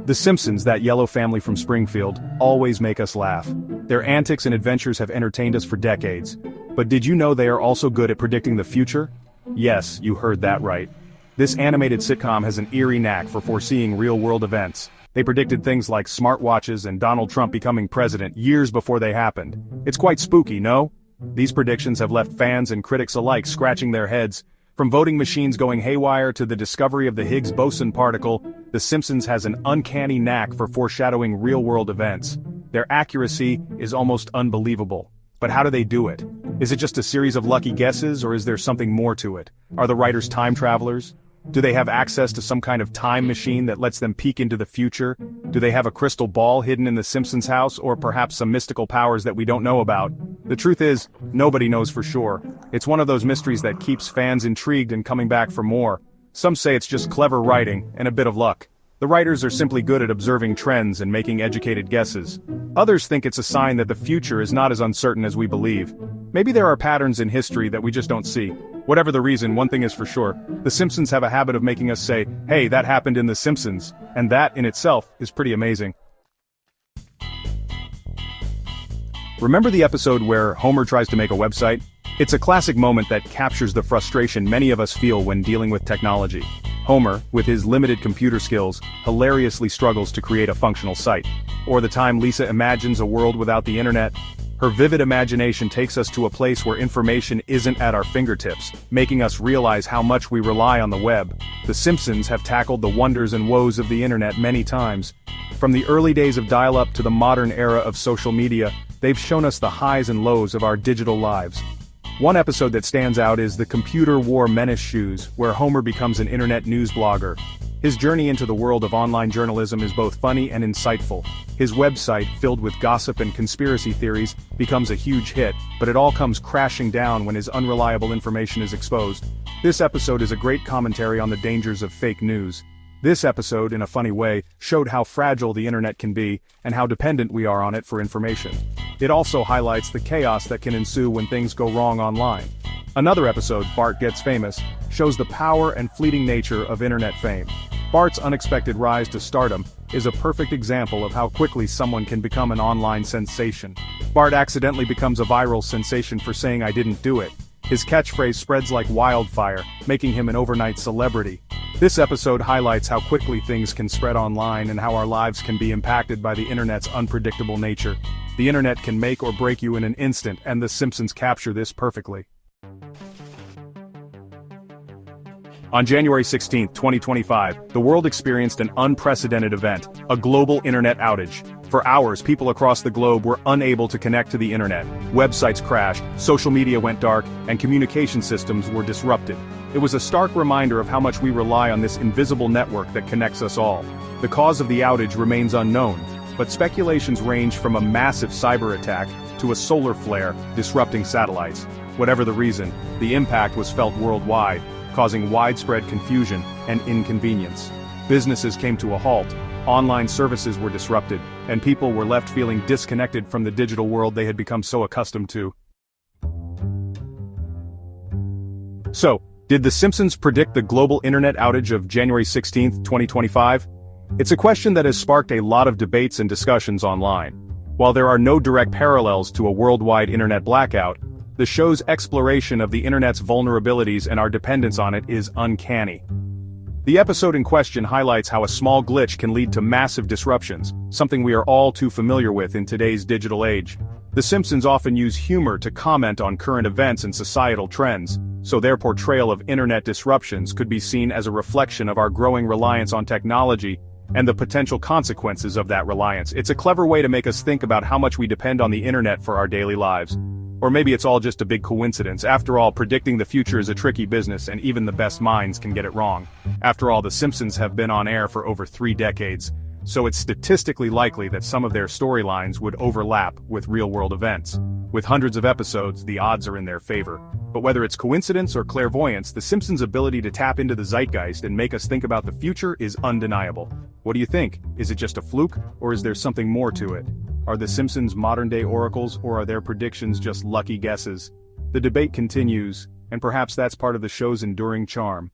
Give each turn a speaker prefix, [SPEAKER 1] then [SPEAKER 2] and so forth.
[SPEAKER 1] The Simpsons, that yellow family from Springfield, always make us laugh. Their antics and adventures have entertained us for decades. But did you know they are also good at predicting the future? Yes, you heard that right. This animated sitcom has an eerie knack for foreseeing real-world events. They predicted things like smartwatches and Donald Trump becoming president years before they happened. It's quite spooky, no? These predictions have left fans and critics alike scratching their heads. From voting machines going haywire to the discovery of the Higgs boson particle, The Simpsons has an uncanny knack for foreshadowing real-world events. Their accuracy is almost unbelievable. But how do they do it? Is it just a series of lucky guesses, or is there something more to it? Are the writers time travelers? Do they have access to some kind of time machine that lets them peek into the future? Do they have a crystal ball hidden in the Simpsons house, or perhaps some mystical powers that we don't know about? The truth is, nobody knows for sure. It's one of those mysteries that keeps fans intrigued and coming back for more. Some say it's just clever writing and a bit of luck. The writers are simply good at observing trends and making educated guesses. Others think it's a sign that the future is not as uncertain as we believe. Maybe there are patterns in history that we just don't see. Whatever the reason, one thing is for sure, The Simpsons have a habit of making us say, hey, that happened in The Simpsons, and that in itself is pretty amazing. Remember the episode where Homer tries to make a website? It's a classic moment that captures the frustration many of us feel when dealing with technology. Homer, with his limited computer skills, hilariously struggles to create a functional site. Or the time Lisa imagines a world without the internet. Her vivid imagination takes us to a place where information isn't at our fingertips, making us realize how much we rely on the web. The Simpsons have tackled the wonders and woes of the internet many times. From the early days of dial-up to the modern era of social media, they've shown us the highs and lows of our digital lives. One episode that stands out is the Computer Wore Menace Shoes, where Homer becomes an internet news blogger. His journey into the world of online journalism is both funny and insightful. His website, filled with gossip and conspiracy theories, becomes a huge hit, but it all comes crashing down when his unreliable information is exposed. This episode is a great commentary on the dangers of fake news. This episode, in a funny way, showed how fragile the internet can be, and how dependent we are on it for information. It also highlights the chaos that can ensue when things go wrong online. Another episode, Bart Gets Famous, shows the power and fleeting nature of internet fame. Bart's unexpected rise to stardom is a perfect example of how quickly someone can become an online sensation. Bart accidentally becomes a viral sensation for saying "I didn't do it." His catchphrase spreads like wildfire, making him an overnight celebrity. This episode highlights how quickly things can spread online and how our lives can be impacted by the internet's unpredictable nature. The internet can make or break you in an instant, and The Simpsons capture this perfectly. On January 16, 2025, the world experienced an unprecedented event, a global internet outage. For hours, people across the globe were unable to connect to the internet. Websites crashed, social media went dark, and communication systems were disrupted. It was a stark reminder of how much we rely on this invisible network that connects us all. The cause of the outage remains unknown, but speculations range from a massive cyber attack to a solar flare disrupting satellites. Whatever the reason, the impact was felt worldwide, causing widespread confusion and inconvenience. Businesses came to a halt, online services were disrupted, and people were left feeling disconnected from the digital world they had become so accustomed to. So, did The Simpsons predict the global internet outage of January 16, 2025? It's a question that has sparked a lot of debates and discussions online. While there are no direct parallels to a worldwide internet blackout, the show's exploration of the internet's vulnerabilities and our dependence on it is uncanny. The episode in question highlights how a small glitch can lead to massive disruptions, something we are all too familiar with in today's digital age. The Simpsons often use humor to comment on current events and societal trends, so their portrayal of internet disruptions could be seen as a reflection of our growing reliance on technology and the potential consequences of that reliance. It's a clever way to make us think about how much we depend on the internet for our daily lives. Or maybe it's all just a big coincidence. After all, predicting the future is a tricky business, and even the best minds can get it wrong. After all, The Simpsons have been on air for over 3 decades, so it's statistically likely that some of their storylines would overlap with real-world events. With hundreds of episodes, the odds are in their favor. But whether it's coincidence or clairvoyance, The Simpsons' ability to tap into the zeitgeist and make us think about the future is undeniable. What do you think? Is it just a fluke, or is there something more to it? Are The Simpsons modern-day oracles, or are their predictions just lucky guesses? The debate continues, and perhaps that's part of the show's enduring charm.